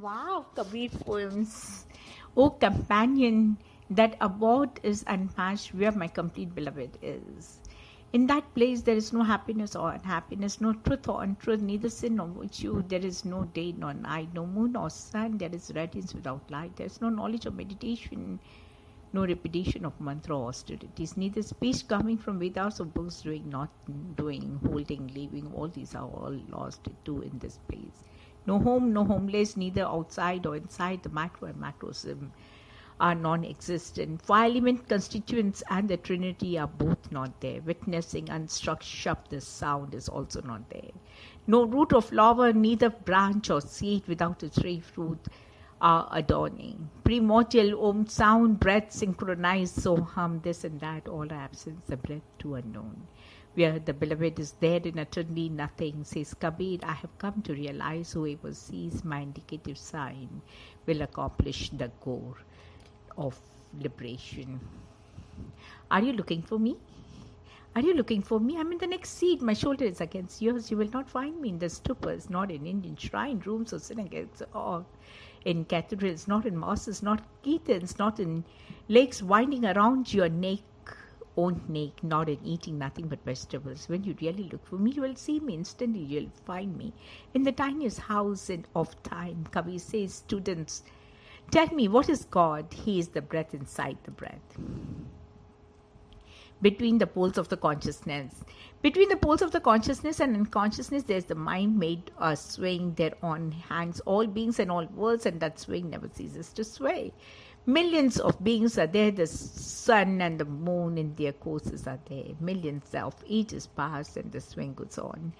Wow, Kabir poems. O companion, that abode is unmatched where my complete beloved is. In that place there is no happiness or unhappiness, no truth or untruth, neither sin nor virtue. There is no day nor night, no moon nor sun. There is radiance without light. There is no knowledge or meditation, no repetition of mantra or austerities, neither speech coming from Vedas or books doing, not doing, holding, leaving. All these are all lost too in this place. No home, no homeless, neither outside or inside. The macro and macrosm are non-existent. Four element constituents and the Trinity are both not there. Witnessing unstruck Shabd, sound is also not there. No root of flower, neither branch or seed without its ray fruit are adorning. Primordial Om sound, breath synchronized, so hum, this and that, all are absence, the breath too unknown. Where the beloved is there in eternally nothing, says Kabir, I have come to realize whoever sees my indicative sign will accomplish the goal of liberation. Are you looking for me? Are you looking for me? I'm in the next seat. My shoulder is against yours. You will not find me in the stupas, not in Indian shrine rooms or synagogues, or in cathedrals, not in mosques, not kirtans, not in lakes winding around your neck, own neck, not in eating nothing but vegetables. When you really look for me, you will see me instantly. You'll find me in the tiniest house of time. Kabir says, students, tell me, what is God? He is the breath inside the breath. Between the poles of the consciousness. Between the poles of the consciousness and unconsciousness, there is the mind made a swing. Thereon hangs all beings and all worlds, and that swing never ceases to sway. Millions of beings are there. The sun and the moon in their courses are there. Millions of each is past, and the swing goes on.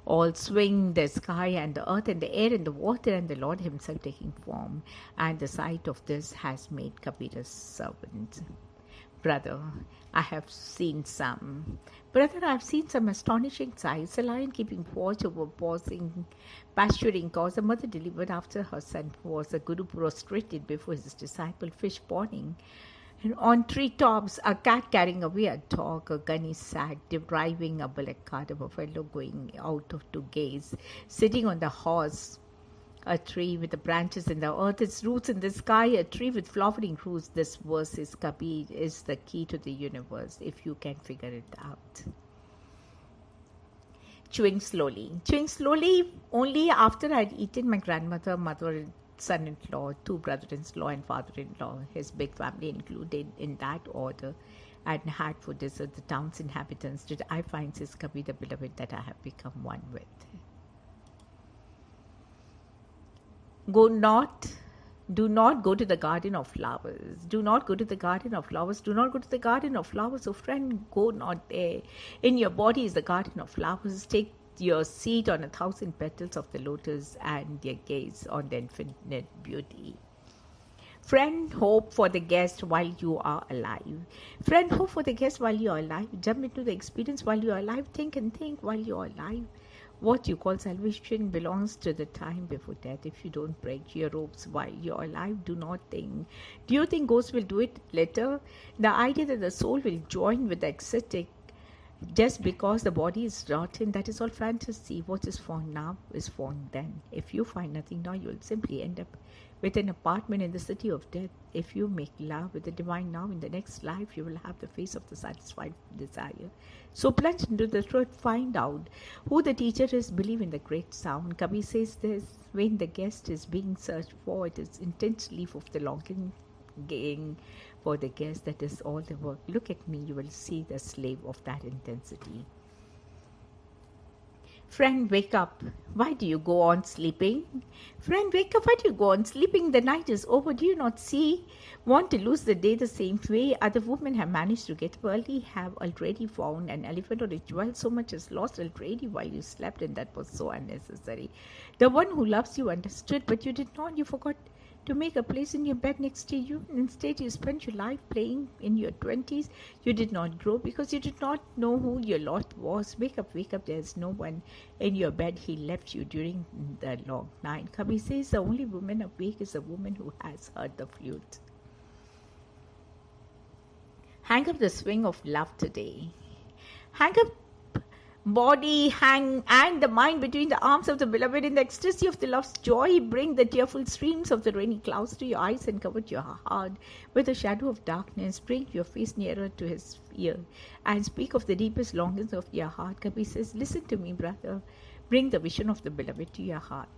All swing, the sky and the earth and the air and the water, and the Lord himself taking form. And the sight of this has made Kabir a servant. Brother, I have seen some astonishing sights. A lion keeping watch over pausing, pasturing cows. A mother delivered after her son was. A guru prostrated before his disciple. Fish pawning. And on treetops, a cat carrying away a dog. A gunny sack driving a bullock cart. A buffalo going out to gaze. Sitting on the horse. A tree with the branches in the earth, its roots in the sky, a tree with flowering roots. This verse is Kabir, is the key to the universe, if you can figure it out. Chewing slowly only after I'd eaten. My grandmother, mother, son-in-law, two brothers-in-law and father-in-law, his big family included in that order, and had for dessert the town's inhabitants, did I find, says Kabir, the beloved that I have become one with. Do not go to the garden of flowers. Do not go to the garden of flowers. Do not go to the garden of flowers. Oh friend, go not there. In your body is the garden of flowers. Take your seat on 1,000 petals of the lotus and your gaze on the infinite beauty. Friend, hope for the guest while you are alive. Friend, hope for the guest while you are alive. Jump into the experience while you are alive. Think and think while you are alive. What you call salvation belongs to the time before death. If you don't break your ropes while you're alive, do not think. Do you think ghosts will do it later? The idea that the soul will join with the ecstatic just because the body is rotten, that is all fantasy. What is found now is found then. If you find nothing now, you will simply end up with an apartment in the city of death. If you make love with the divine now, in the next life you will have the face of the satisfied desire. So plunge into the truth, find out who the teacher is, believe in the great sound. Kabir says this, when the guest is being searched for, it is intense leaf of the longing for the guest, that is all the work. Look at me, you will see the slave of that intensity. Friend, wake up. Why do you go on sleeping? Friend, wake up. Why do you go on sleeping? The night is over. Do you not see? Want to lose the day the same way? Other women have managed to get up early, have already found an elephant or a jewel. So much is lost already while you slept, and that was so unnecessary. The one who loves you understood, but you did not. You forgot to make a place in your bed next to you. Instead, you spent your life playing in your 20s. You did not grow because you did not know who your Lord was. Wake up, there is no one in your bed. He left you during the long night. Kabir says the only woman awake is a woman who has heard the flute. Hang up the swing of love today. Hang up body hang and the mind between the arms of the beloved. In the ecstasy of the love's joy, bring the tearful streams of the rainy clouds to your eyes and cover your heart with a shadow of darkness. Bring your face nearer to his ear and speak of the deepest longings of your heart. Kabir says, listen to me, brother. Bring the vision of the beloved to your heart.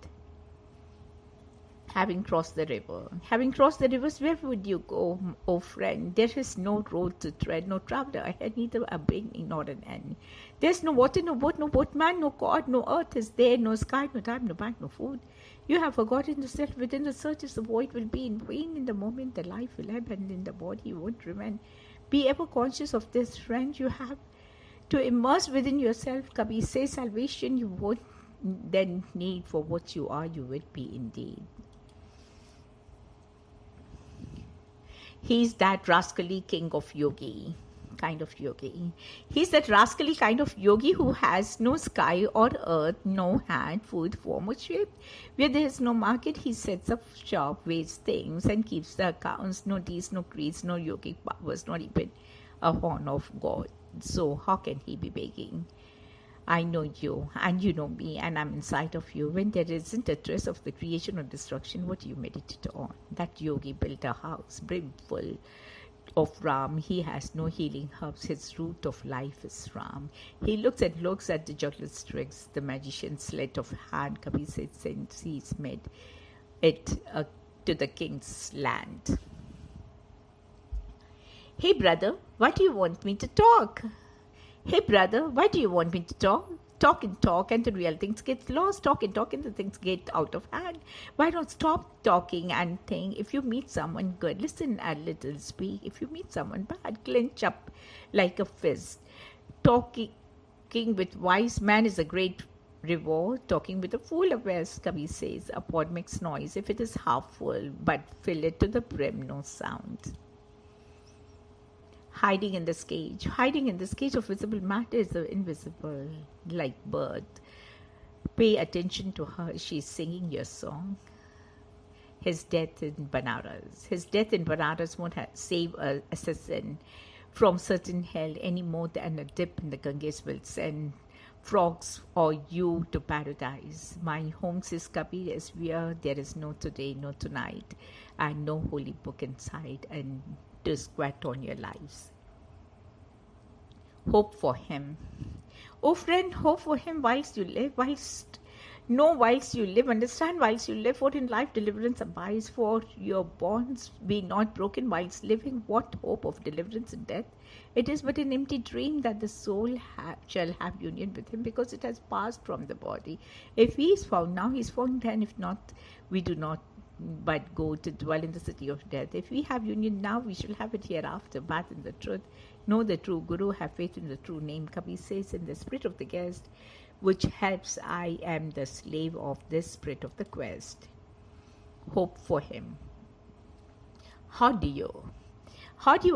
Having crossed the rivers, where would you go, O friend? There is no road to tread, no traveler ahead, neither a beginning nor an end. There's no water, no boat, no boatman, no God, no earth is there, no sky, no time, no bank, no food. You have forgotten yourself within the searches, the void will be in vain. In the moment the life will ebb and in the body won't remain. Be ever conscious of this, friend. You have to immerse within yourself. Kabir says, salvation you won't then need, for what you are, you will be indeed. He's that rascally king of yogi, kind of yogi. He's that rascally kind of yogi who has no sky or earth, no hand, food, form or shape. Where there is no market, he sets up shop, weighs things and keeps the accounts. No deeds, no creeds, no yogic powers, not even a horn of God. So how can he be begging? I know you, and you know me, and I'm inside of you. When there isn't a trace of the creation or destruction, what do you meditate on? That yogi built a house brimful of Ram. He has no healing herbs. His root of life is Ram. He looks at the juggler's tricks, the magician's sleight of hand. Kabir said, since he's made it to the king's land. Hey brother, why do you want me to talk? Hey brother, why do you want me to talk? Talk and the real things get lost. Talk and the things get out of hand. Why don't stop talking and think? If you meet someone good, listen a little, speak. If you meet someone bad, clench up like a fist. Talking with wise man is a great reward. Talking with a fool, a waste, Kabir says. A pot makes noise if it is half full, but fill it to the brim, no sound. Hiding in this cage of visible matter is the invisible, like bird. Pay attention to her, she's singing your song. His death in Banaras won't save an assassin from certain hell any more than a dip in the Ganges will send frogs or you to paradise. My home, says Kabir, is where there is no today, no tonight, and no holy book inside, and to squat on your lives. Hope for him. Oh friend, hope for him whilst you live, whilst you live, understand whilst you live, for in life deliverance abides, for your bonds be not broken whilst living. What hope of deliverance in death? It is but an empty dream that the soul shall have union with him, because it has passed from the body. If he is found now, he is found then. If not, we do not but go to dwell in the city of death. If we have union now, we shall have it hereafter. Bath in the truth, know the true Guru, have faith in the true name. Kabir says, in the spirit of the guest, which helps, I am the slave of this spirit of the quest. Hope for him. How do you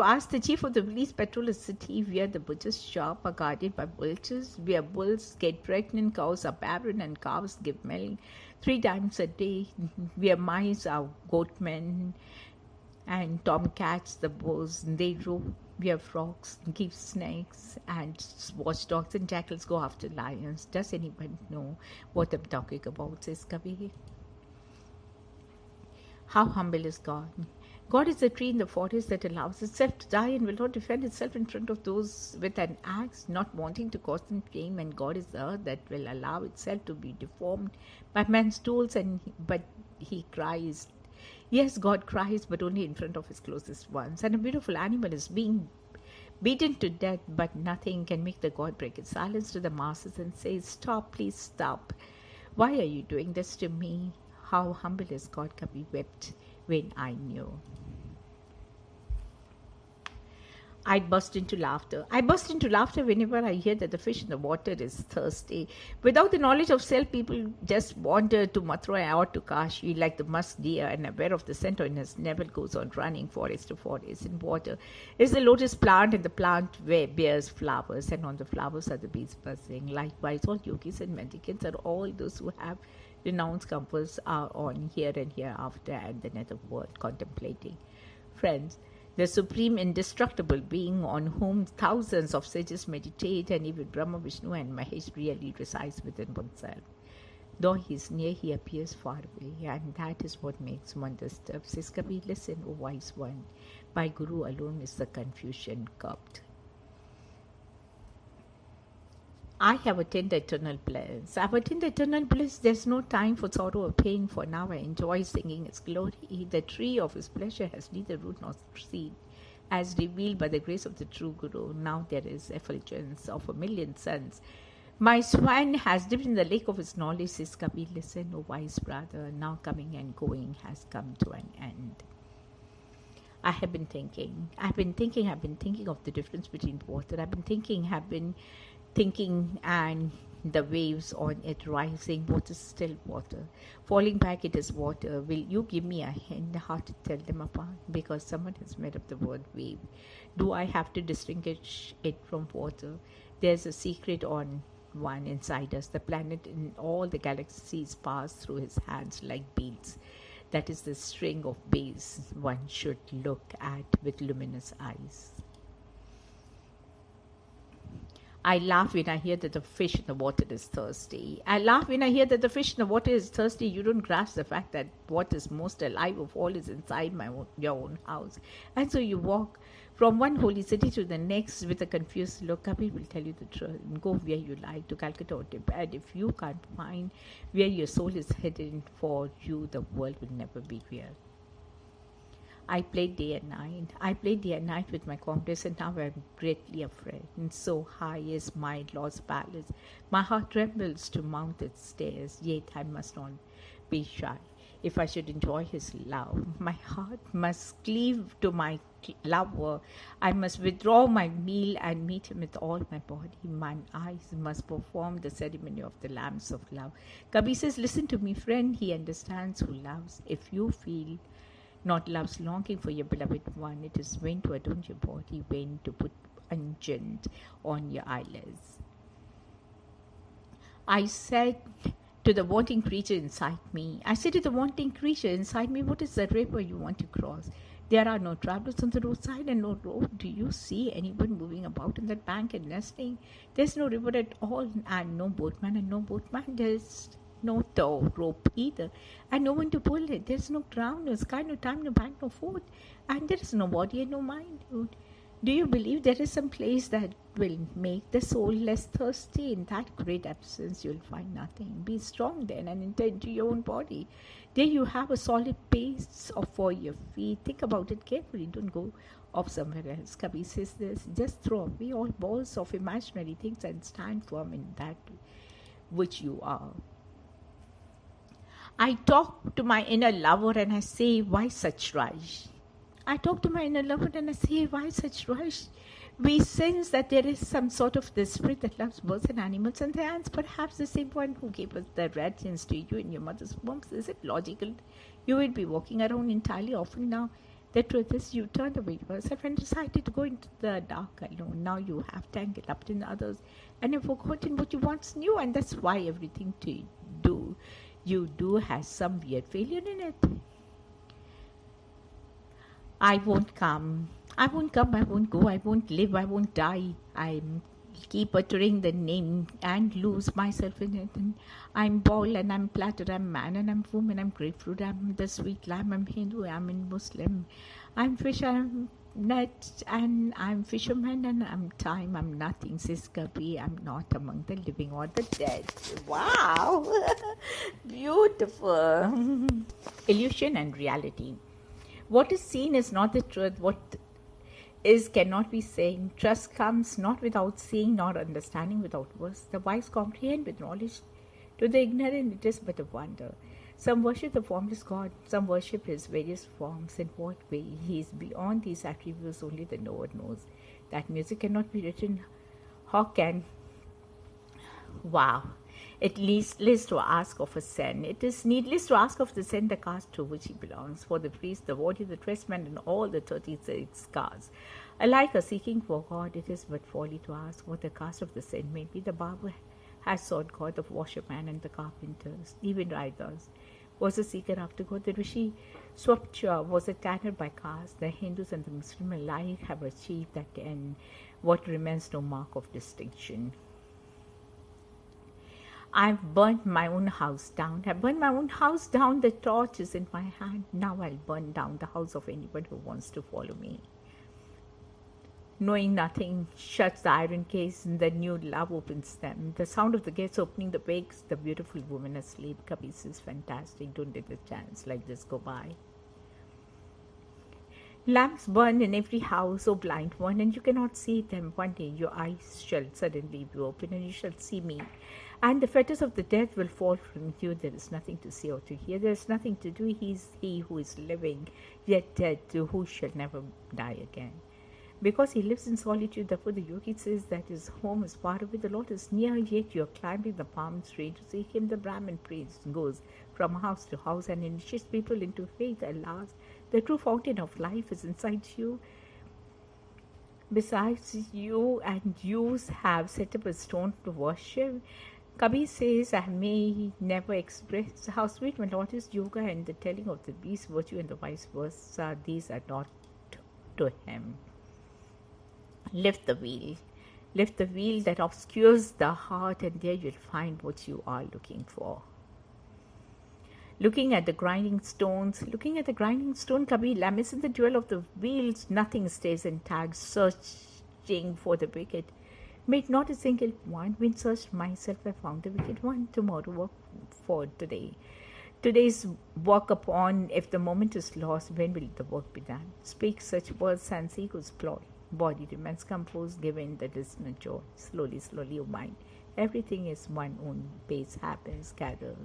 ask? The chief of the police patrol a city where the butcher's shop are guarded by vultures, where bulls get pregnant, cows are barren, and calves give milk 3 times a day, where mice are goatmen, and tomcats, the bulls, they roam, where frogs keep snakes, and watchdogs and jackals go after lions. Does anyone know what I'm talking about, says Kabir? How humble is God? God is a tree in the forest that allows itself to die and will not defend itself in front of those with an axe, not wanting to cause them shame. And God is the earth that will allow itself to be deformed by man's tools, but he cries. Yes, God cries, but only in front of his closest ones. And a beautiful animal is being beaten to death, but nothing can make the God break its silence to the masses and say, stop, please stop. Why are you doing this to me? How humble is God? Kabir wept when I knew. I burst into laughter whenever I hear that the fish in the water is thirsty. Without the knowledge of self, people just wander to Mathura or to Kashi like the musk deer, and aware of the scent in his navel goes on running forest to forest. In water is the lotus plant, and the plant bears flowers, and on the flowers are the bees buzzing. Likewise, all yogis and mendicants are all those who have renounced comforts are on here and hereafter and the nether world contemplating. Friends, the supreme indestructible being on whom thousands of sages meditate, and even Brahma, Vishnu, and Mahesh really resides within oneself. Though he is near, he appears far away, and that is what makes one disturbed. Says Kabir, listen, O wise one, by Guru alone is the confusion curbed. I have attained eternal bliss. I've attained eternal bliss. There's no time for sorrow or pain, for now I enjoy singing His glory. The tree of His pleasure has neither root nor seed. As revealed by the grace of the true Guru, now there is effulgence of a million suns. My swan has dipped in the lake of His knowledge, says Kabir. Listen, O wise brother, now coming and going has come to an end. I have been thinking of the difference between water. I've been thinking and the waves on it rising, what is still water? Falling back, it is water. Will you give me a hint how to tell them apart? Because someone has made up the word wave. Do I have to distinguish it from water? There's a secret on one inside us. The planet in all the galaxies pass through His hands like beads. That is the string of bass one should look at with luminous eyes. I laugh when I hear that the fish in the water is thirsty. I laugh when I hear that the fish in the water is thirsty. You don't grasp the fact that what is most alive of all is inside your own house. And so you walk from one holy city to the next with a confused look. Kabir will tell you the truth. Go where you like, to Calcutta or Tibet. If you can't find where your soul is headed for you, the world will never be real. I played day and night with my comrades, and now I'm greatly afraid. And so high is my Lord's palace. My heart trembles to mount its stairs, yet I must not be shy. If I should enjoy His love, my heart must cleave to my lover. I must withdraw my meal and meet Him with all my body. My eyes must perform the ceremony of the lamps of love. Kabir says, listen to me, friend. He understands who loves. If you feel not love's longing for your beloved one, it is vain to adorn your body, vain to put unguent on your eyelids. I said to the wanting creature inside me, what is the river you want to cross? There are no travelers on the roadside and no road. Do you see anyone moving about in that bank and nesting? There's no river at all, and no boatman. There's no tow rope either, and no one to pull it. There's no ground, no sky, no time, no bank, no food, and there is no body and no mind. Do you believe there is some place that will make the soul less thirsty? In that great absence, you'll find nothing. Be strong then and attend to your own body. There you have a solid base for your feet. Think about it carefully. Don't go off somewhere else. Kabir says this: just throw away all balls of imaginary things and stand firm in that which you are. I talk to my inner lover and I say, why such rush? We sense that there is some sort of the spirit that loves birds and animals and the ants, perhaps the same one who gave us the red genes to you in your mother's womb. Is it logical? You will be walking around entirely often now. The truth is, you turned away yourself and decided to go into the dark alone. Now you have tangled up in others and have forgotten what you once knew, and that's why everything you do has some weird failure in it. I won't come, I won't go, I won't live, I won't die. I keep uttering the name and lose myself in it. And I'm ball and I'm platter, I'm man and I'm woman, I'm grapefruit, I'm the sweet lamb, I'm Hindu, I'm in Muslim, I'm fish, I'm net, and I'm fisherman, and I'm time, I'm nothing, says Kabir. I'm not among the living or the dead. Wow! Beautiful. Illusion and reality. What is seen is not the truth. What is cannot be seen. Trust comes not without seeing, nor understanding without words. The wise comprehend with knowledge. To the ignorant it is but a wonder. Some worship the formless God, some worship His various forms. In what way? He is beyond these attributes, only the knower knows. That music cannot be written. How can? Wow. It needless to ask of a sin. It is needless to ask of the sin, the caste to which he belongs. For the priest, the warrior, the tradesman, and all the 36 castes alike are seeking for God. It is but folly to ask what the caste of the sin may be. The barber has sought God, the washerman and the carpenters, even writers. was a seeker after God. The Rishi Swapcha was a tanner by caste. The Hindus and the Muslim alike have achieved that end, what remains no mark of distinction. I've burnt my own house down. I've burned my own house down. The torch is in my hand. Now I'll burn down the house of anyone who wants to follow me. Knowing nothing shuts the iron case, and the new love opens them. The sound of the gates opening the wakes the beautiful woman asleep. Kabir says, fantastic, don't let the chance like this go by. Lamps burn in every house, O blind one, and you cannot see them. One day your eyes shall suddenly be open, and you shall see me. And the fetters of the dead will fall from you. There is nothing to see or to hear. There is nothing to do. He is he who is living, yet dead, to who shall never die again. Because he lives in solitude, therefore the yogi says that his home is far away, the Lord is near, yet you are climbing the palm tree to see him. The Brahmin prays, goes from house to house and initiates people into faith. Alas, the true fountain of life is inside you. Besides, you and yous have set up a stone to worship. Kabir says, I may never express how sweet my Lord is. Yoga and the telling of the beast, virtue and the vice versa, these are not to him. Lift the veil that obscures the heart, and there you'll find what you are looking for. Looking at the grinding stone, Kabir, amidst the duel of the wheels, nothing stays intact, searching for the wicked. Made not a single one, when searched myself, I found the wicked one. Tomorrow work for today. Today's work upon, if the moment is lost, when will the work be done? Speak such words and see whose ploy. Body remains composed, giving the listener joy. Slowly, slowly, O mind, everything is one own pace, happens, gathers.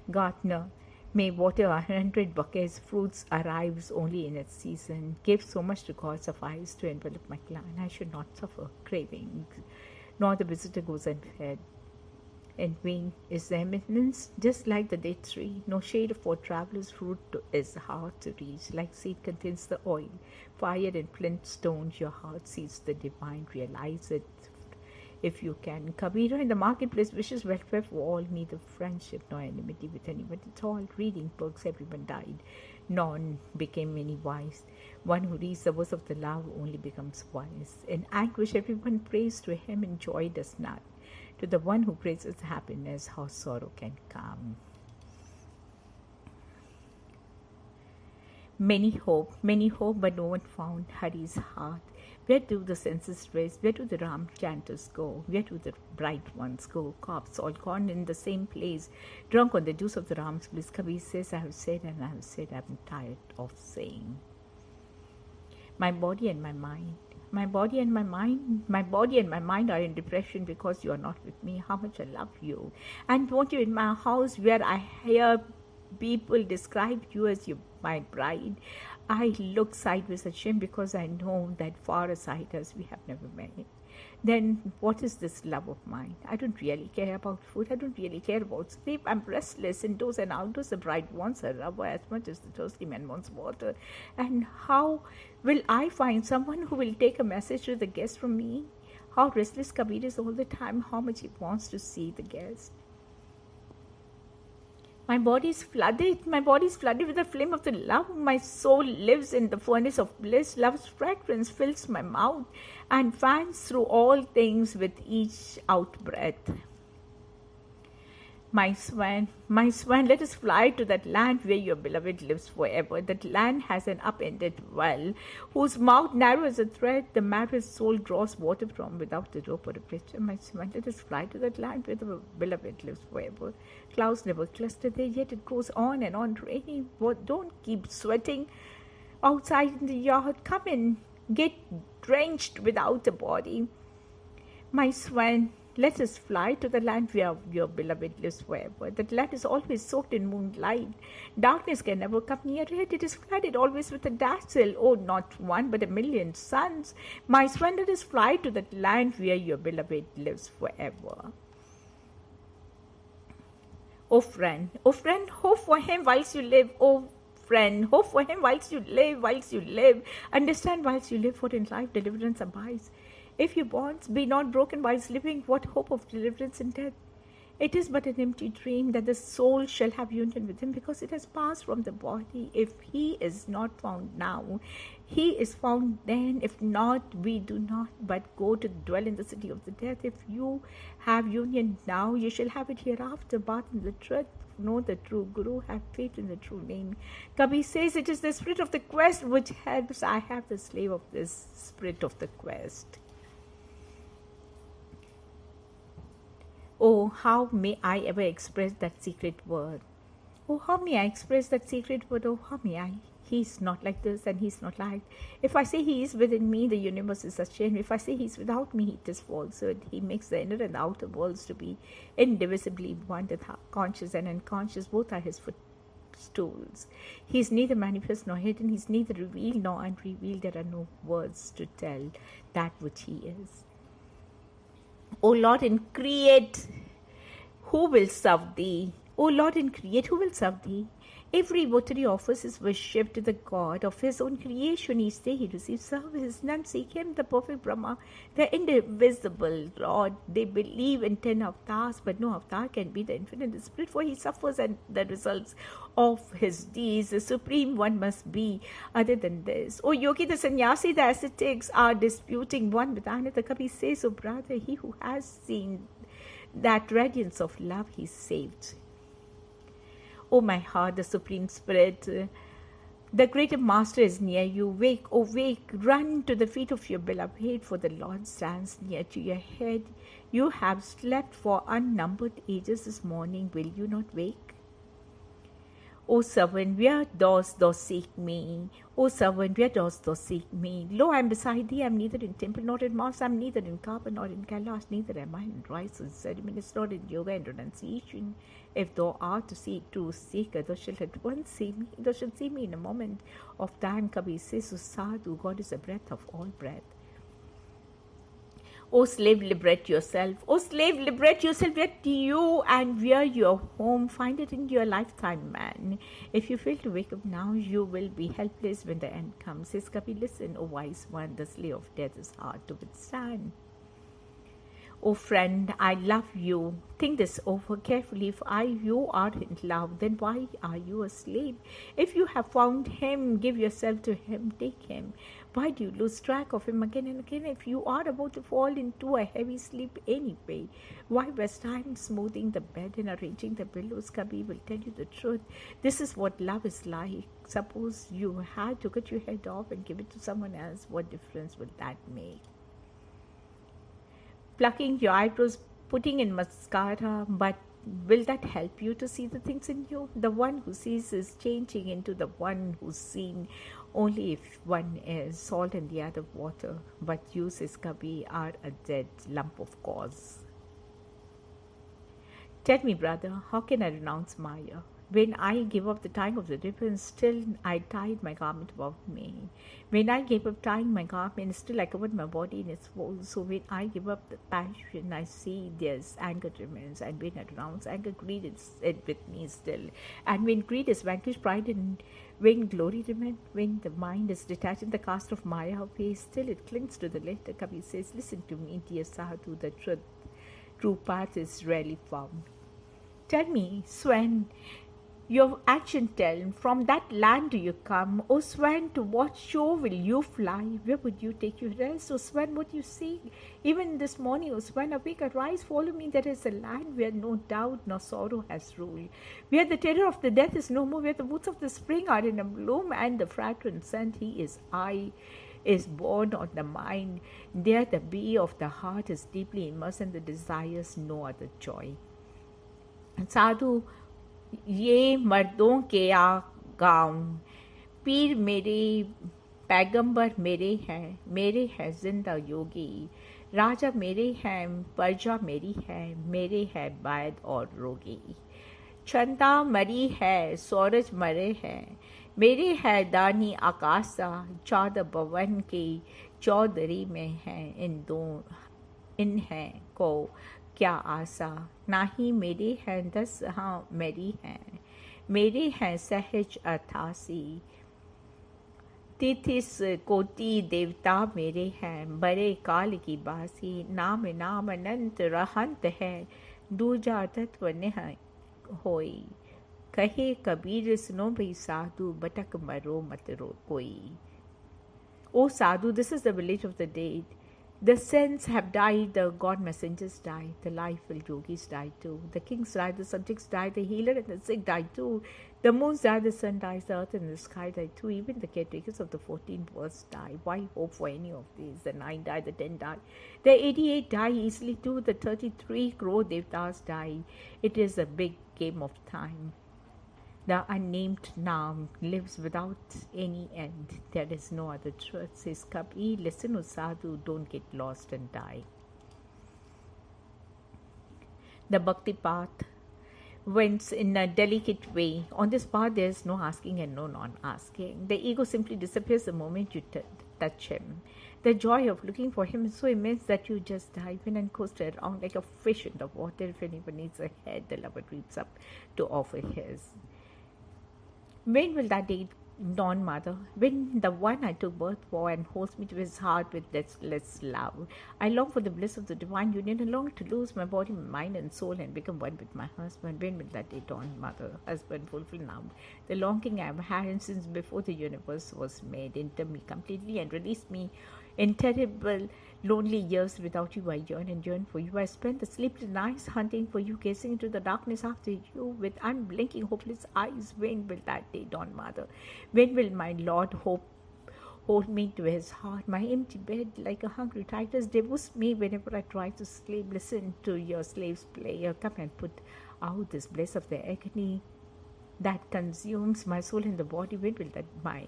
Gardener, may water 100 buckets, fruits arrives only in its season. Give so much to God suffice to envelop my clan. I should not suffer cravings, nor the visitor goes unfed. In vain is the eminence, just like the date tree. No shade for travelers' fruit is hard to reach. Like seed contains the oil, fire and flint stones, your heart sees the divine. Realize it if you can. Kabir in the marketplace wishes welfare for all, neither friendship nor enmity with anyone. It's all reading books, everyone died. None became any wise. One who reads the words of the love only becomes wise. In anguish, everyone prays to him, and joy does not. To the one who praises happiness, how sorrow can come. Many hope, but no one found Hari's heart. Where do the senses race? Where do the Ram chanters go? Where do the bright ones go? Corpse all gone in the same place, drunk on the juice of the Ram's bliss. Kabir says, I have said and I have said, I am tired of saying. My body and my mind are in depression because you are not with me. How much I love you. And won't you in my house where I hear people describe you as my bride? I look sideways at him because I know that far aside us we have never met. Then what is this love of mine? I don't really care about food. I don't really care about sleep. I'm restless indoors and outdoors. The bride wants a rubber as much as the thirsty man wants water. And how will I find someone who will take a message to the guest from me? How restless Kabir is all the time. How much he wants to see the guest. My body is flooded with the flame of the love. My soul lives in the furnace of bliss. Love's fragrance fills my mouth and fans through all things with each out-breath. My swan, let us fly to that land where your beloved lives forever. That land has an upended well, whose mouth narrow as a thread, the married soul draws water from without a rope or a pitcher. My swan, let us fly to that land where the beloved lives forever. Clouds never cluster there, yet it goes on and on raining. Don't keep sweating outside in the yard. Come in, get drenched without a body. My swan, let us fly to the land where your beloved lives forever. That land is always soaked in moonlight. Darkness can never come near it. It is flooded always with a dazzle. Oh, not one, but a million suns. My swan, let us fly to that land where your beloved lives forever. Oh friend, hope for him whilst you live. Oh friend, hope for him whilst you live. Understand whilst you live, for in life deliverance abides. If your bonds be not broken whilst living, what hope of deliverance in death? It is but an empty dream that the soul shall have union with him, because it has passed from the body. If he is not found now, he is found then. If not, we do not but go to dwell in the city of the dead. If you have union now, you shall have it hereafter. Bath in the truth, know the true Guru, have faith in the true name. Kabir says, it is the spirit of the quest which helps. I have the slave of this spirit of the quest. Oh, how may I ever express that secret word? Oh, how may I express that secret word? Oh, how may I? He is not like this and he is not like. If I say he is within me, the universe is ashamed. If I say he is without me, it is falsehood. He makes the inner and the outer worlds to be indivisibly one. The conscious and unconscious, both are his footstools. He is neither manifest nor hidden. He is neither revealed nor unrevealed. There are no words to tell that which he is. O Lord, and create, who will serve thee? O Lord, and create, who will serve thee? Every votary offers his worship to the God of his own creation. Each day he receives service. None seek him, the perfect Brahma, the indivisible Lord. They believe in 10 avatars, but no avatar can be the infinite spirit, for he suffers and the results of his deeds. The supreme one must be other than this. O yogi, the sannyasi, the ascetics are disputing one with another. Kabir says, O brother, he who has seen that radiance of love, he is saved. O my heart, the Supreme Spirit, the greater Master is near you. Wake, oh wake, run to the feet of your beloved, for the Lord stands near to your head. You have slept for unnumbered ages this morning. Will you not wake? O servant, where dost thou seek me? O servant, where dost thou seek me? Lo, I am beside thee. I am neither in temple nor in mosque. I am neither in Kaaba nor in Kailash. Neither am I in rites and ceremonies nor in yoga and renunciation. If thou art to seek truth seeker, thou shalt at once see me. Thou shalt see me in a moment of time. Kabir says, O sadhu, God is a breath of all breath. O slave, liberate yourself. O slave, liberate yourself. Yet you and where your home, find it in your lifetime, man. If you fail to wake up now, you will be helpless when the end comes. Says Kabir, listen, O wise one, the slave of death is hard to withstand. O friend, I love you. Think this over carefully. If you are in love, then why are you a slave? If you have found him, give yourself to him, take him. Why do you lose track of him again and again? If you are about to fall into a heavy sleep anyway, why waste time smoothing the bed and arranging the pillows? Kabir will tell you the truth. This is what love is like. Suppose you had to cut your head off and give it to someone else. What difference would that make? Plucking your eyebrows, putting in mascara, but will that help you to see the things in you? The one who sees is changing into the one who's seen only if one is salt and the other water. But you, says Kabir, are a dead lump of cause. Tell me, brother, how can I renounce Maya? When I gave up the tying of the ribbon, still I tied my garment about me. When I gave up tying my garment, still I covered my body in its folds. So when I give up the passion, I see there's anger remains. And when I renounce anger, greed is with me still. And when greed is vanquished, pride and vainglory remain. When the mind is detached in the cast of Maya away, still it clings to the letter. Kabir says, listen to me, dear Sadhu, the true path is rarely found. Tell me, Swan, your action tell, from that land do you come? O Swan, to what shore will you fly? Where would you take your rest? O Swan, what you see? Even this morning, O Swan, awake, arise, follow me. There is a land where no doubt nor sorrow has rule, where the terror of the death is no more, where the woods of the spring are in a bloom, and the fragrant scent is born on the mind. There the bee of the heart is deeply immersed, and the desires no other joy. साधु, ये मर्दों के आगाम, पीर मेरे पैगंबर मेरे हैं जिंदा योगी, राजा मेरे हैं, प्रजा मेरे है बैद और रोगी, चंदा मरी है, सूरज मरे हैं, मेरे है दानी आकाशा, 14 भवन की चौधरी में है, इन है को क्या आशा, ना ही मेरे हैं 10 हाँ मेरे हैं सहज 88, 33 कोटि देवता मेरे हैं, बड़े काल की बासी, नाम अनंत रहंत है, दूजा तत्व निह होई, कहे कबीर सुनो भई साधु, बटक मरो मत रो कोई. O Sadhu, this is the village of the dead. The saints have died, the God messengers died, the lifeful yogis died too. The kings died, the subjects died, the healer and the sick died too. The moons died, the sun dies, the earth and the sky died too. Even the caretakers of the 14 worlds die. Why hope for any of these? The 9 died, the 10 died. The 88 die easily too. The 33 crore devtas die. It is a big game of time. The unnamed Naam lives without any end. There is no other truth. Says Kabir, listen, O Sadhu, don't get lost and die. The Bhakti path went in a delicate way. On this path, there is no asking and no non-asking. The ego simply disappears the moment you touch him. The joy of looking for him is so immense that you just dive in and coast around like a fish in the water. If anyone needs a head, the lover creeps up to offer his. When will that day dawn, mother? When the one I took birth for and holds me to his heart with deathless love. I long for the bliss of the divine union. I long to lose my body, my mind and soul and become one with my husband. When will that day dawn, mother? Husband, fulfill now the longing I have had since before the universe was made. Enter me completely and release me. In terrible, lonely years without you, I yearn and yearn for you. I spend the sleepless nights hunting for you, gazing into the darkness after you with unblinking, hopeless eyes. When will that day dawn, mother? When will my Lord hold me to his heart? My empty bed, like a hungry tigress, devours me whenever I try to sleep. Listen to your slaves play. Come and put out this bliss of the agony that consumes my soul and the body. When will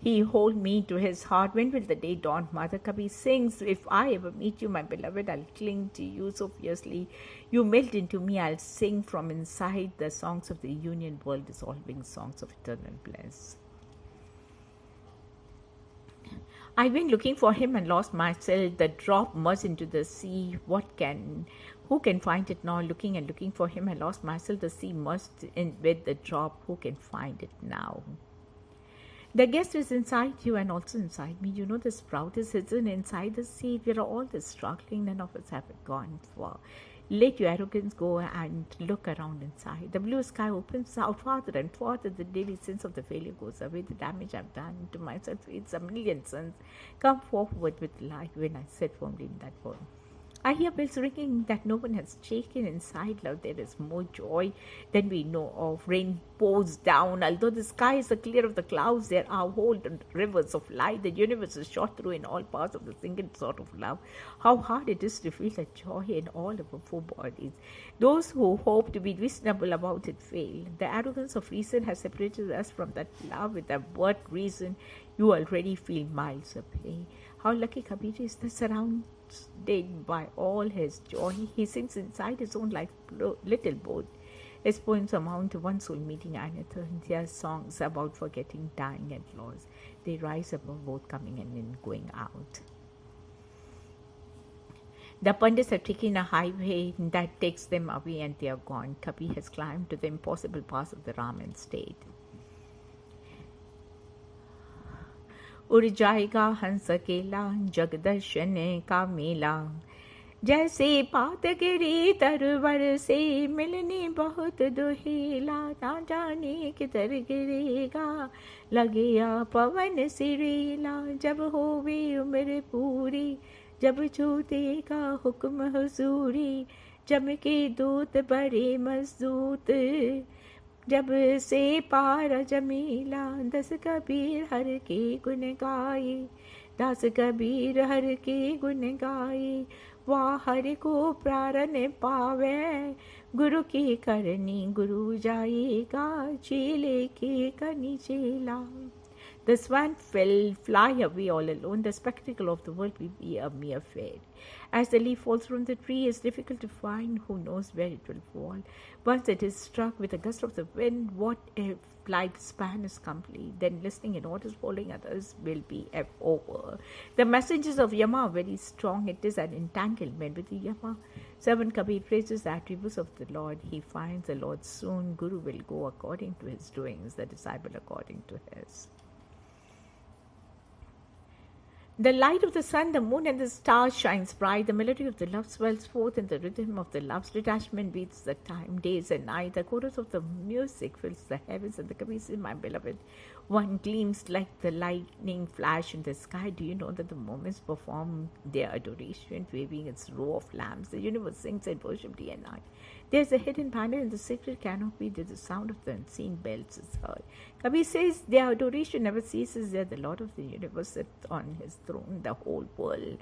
he hold me to his heart? When will the day dawn? Mother Kabir sings, if I ever meet you, my beloved, I'll cling to you so fiercely. You melt into me, I'll sing from inside the songs of the union world, dissolving songs of eternal bliss. I went looking for him and lost myself. The drop merged into the sea. Who can find it now? Looking and looking for him, I lost myself. The sea merged in with the drop. Who can find it now? The guest is inside you and also inside me. You know the sprout is hidden inside the seed. We are all this struggling. None of us have it gone for. Let your arrogance go and look around inside. The blue sky opens out farther and farther. The daily sense of the failure goes away. The damage I've done to myself is a million suns. Come forward with light when I sit firmly in that world. I hear bells ringing that no one has shaken. Inside love there is more joy than we know of. Rain pours down. Although the sky is clear of the clouds, there are whole rivers of light. The universe is shot through in all parts of the single sort of love. How hard it is to feel that joy in all of our 4 bodies. Those who hope to be reasonable about it fail. The arrogance of reason has separated us from that love. With that word reason, you already feel miles away. How lucky Kabir is that surrounded by all his joy. He sings inside his own life little boat. His poems amount to one soul meeting another. They are songs about forgetting, dying and loss. They rise above both coming and going out. The Pandits have taken a highway that takes them away and they are gone. Kabir has climbed to the impossible pass of the Raman state. उड़ जाएगा हंस अकेला जगदर्शन का मेला जैसे पात गिरी तरवर से मिलने बहुत दुहेला ना जाने किधर गिरेगा लगे या पवन सिरेला जब होवे उम्र पूरी जब छूटेगा हुक्म हुजूरी जब के दूत बड़े मजदूत जब से पार जमीला दस कबीर हर के गुण गाए दास कबीर हर के गुण गाए वाह हर को प्रारण पावे गुरु की करनी गुरु जाएगा चेले के करनी चेला. The swan will fly away all alone. The spectacle of the world will be a mere fade. As the leaf falls from the tree, it's difficult to find who knows where it will fall. Once it is struck with a gust of the wind, what if lifespan is complete? Then listening in orders, following others will be over. The messengers of Yama are very strong. It is an entanglement with the Yama. Servant Kabir praises the attributes of the Lord. He finds the Lord soon. Guru will go according to his doings, the disciple according to his. The light of the sun, the moon, and the stars shines bright. The melody of the love swells forth, and the rhythm of the love's detachment beats the time, days and night. The chorus of the music fills the heavens, and the Kabir says, my beloved one gleams like the lightning flash in the sky. Do you know that the moments perform their adoration, waving its row of lamps? The universe sings and worships day and night. There's a hidden banner in the sacred canopy. There's the sound of the unseen bells is heard. Kabir says their adoration never ceases. They're the Lord of the universe sits on his throne. The whole world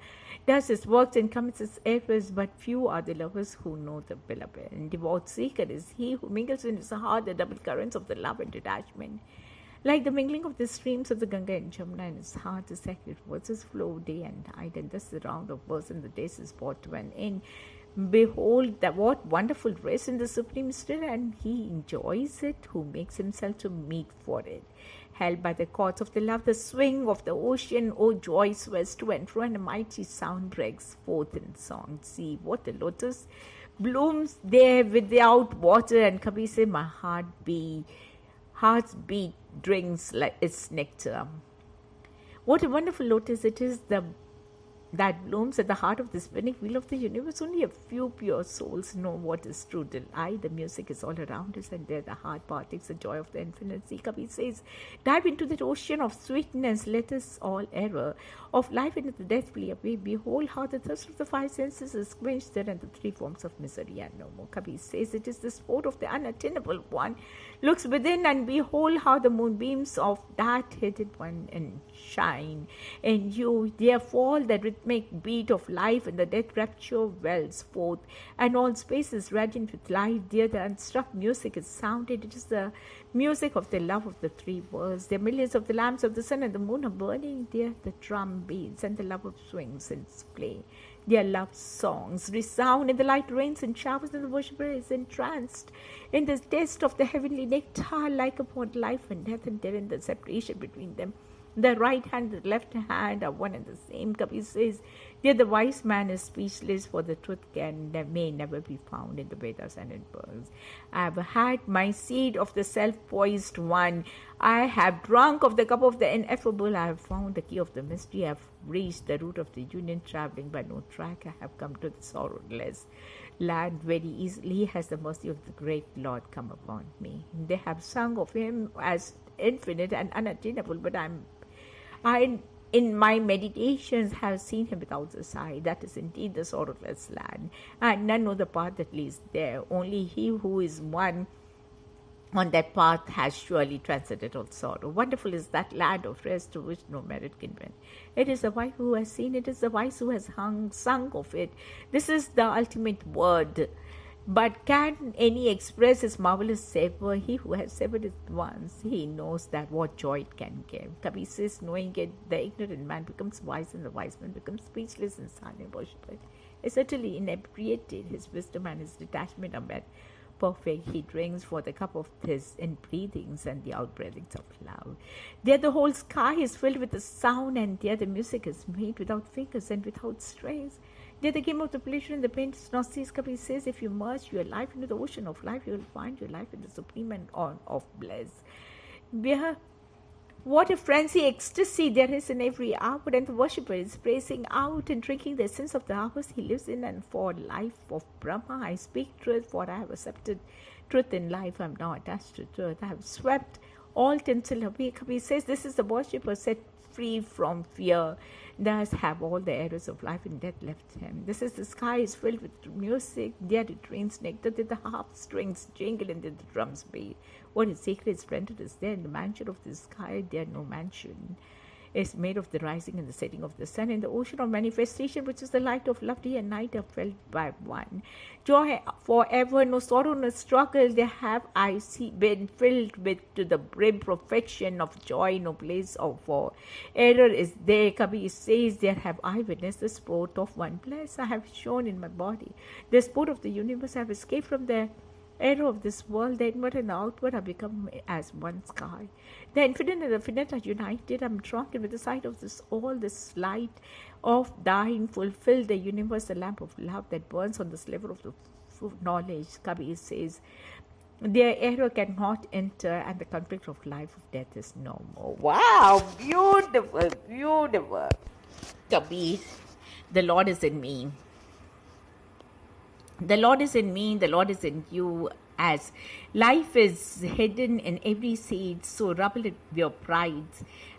does his works and commits his efforts, but few are the lovers who know the beloved. And devout seeker is he who mingles in his heart the double currents of the love and detachment. Like the mingling of the streams of the Ganga and Jamuna in his heart, the sacred verses flow day and night, and thus the round of verse and the days is brought to an end. Behold, what wonderful rest in the supreme still, and he enjoys it who makes himself to meet for it. Held by the cords of the love, the swing of the ocean, O joy swells to and fro, and a mighty sound breaks forth in song. See what the lotus blooms there without water, and Kabir said, my heart's beat drinks like its nectar. What a wonderful lotus it is, that blooms at the heart of the spinning wheel of the universe. Only a few pure souls know what is true delight. The music is all around us, and there the heart partakes the joy of the infinite. See, Kabir says, dive into that ocean of sweetness, let us all error of life into the death flee away. Behold how the thirst of the five senses is quenched there, and the three forms of misery are no more. Kabir says it is the sport of the unattainable one. Looks within, and behold how the moonbeams of that hidden one and shine. And you, there fall the rhythmic beat of life, and the death rapture wells forth, and all space is radiant with life. There the unstruck music is sounded. It is the music of the love of the three worlds. There millions of the lamps of the sun and the moon are burning. There the drum beats, and the love of swings in its play. Their love songs resound, and the light rains and showers, and the worshipper is entranced in the taste of the heavenly nectar, like upon life and death, and there in the separation between them. The right hand and the left hand are one and the same. Kabir says, there the wise man is speechless, for the truth may never be found in the Vedas and in pearls. I have had my seed of the self-poised one. I have drunk of the cup of the ineffable. I have found the key of the mystery. I have reached the root of the union, traveling by no track. I have come to the sorrowless land very easily. Has the mercy of the great Lord come upon me? They have sung of him as infinite and unattainable, but I, in my meditations, have seen him without a sigh. That is indeed the sorrowless land, and none know the path that leads there. Only he who is one on that path has surely transcended all sorrow. Wonderful is that land of rest to which no merit can win. It is the wise who has seen it, is the wise who has sung of it. This is the ultimate word. But can any express his marvelous savor? He who has savored it once, he knows that what joy it can give. Kabir says, knowing it, the ignorant man becomes wise, and the wise man becomes speechless and silent worshiper. Is certainly inebriated. His wisdom and his detachment are met perfect. He drinks for the cup of his in-breathings and the out-breathings of love. There the whole sky is filled with the sound, and there the music is made without fingers and without strings. There the game of the pleasure and the pain does not cease. Kabir says, if you merge your life into the ocean of life, you will find your life in the supreme and on of bliss. What a frenzy, ecstasy there is in every hour, and the worshipper is praising out and drinking the essence of the hours he lives in, and for life of Brahma I speak truth, for I have accepted truth in life. I am now attached to truth. I have swept all tinsel away. Kabir says, this is the worshipper set free from fear. Thus have all the errors of life and death left him. This is the sky is filled with music. There it rains nectar, there the harp strings jingle, and there the drums beat. What is sacred splendor is there in the mansion of the sky. There no mansion is made of the rising and the setting of the sun. In the ocean of manifestation, which is the light of love, day and night are felt by one. Joy forever, no sorrow, no struggle. There have I been filled with to the brim perfection of joy, no place of for error is there. Kabir says, there have I witnessed the sport of one bliss. I have shown in my body the sport of the universe. I have escaped from the error of this world. The inward and the outward have become as one sky. The infinite and the finite are united. I am drunk with the sight of this all, this light of thine fulfill the universe, the lamp of love that burns on the sliver of the knowledge. Kabir says, their error cannot enter, and the conflict of life of death is no more. Wow, beautiful, beautiful. Kabir, the Lord is in me. The Lord is in me, the Lord is in you. As life is hidden in every seed, so rubble it your pride.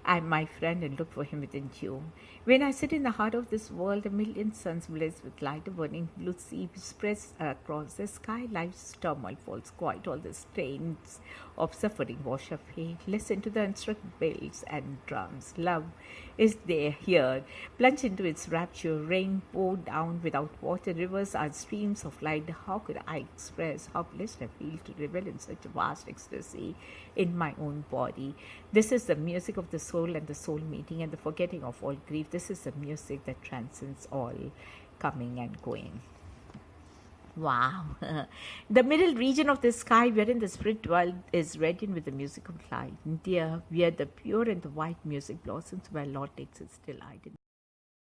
I'm my friend and look for him within you. When I sit in the heart of this world, a million suns blaze with light, a burning blue sea spreads across the sky. Life's turmoil falls quiet, all the strains of suffering wash away. Listen to the instrument bells and drums. Love is there here. Plunge into its rapture. Rain pour down without water. Rivers are streams of light. How could I express how blessed I feel to revel in such a vast ecstasy in my own body? This is the music of the soul and the soul meeting and the forgetting of all grief. This is the music that transcends all coming and going. Wow. The middle region of the sky wherein the spirit dwells is radiant with the music of light. Dear, where the pure and the white music blossoms where Lord takes its delight in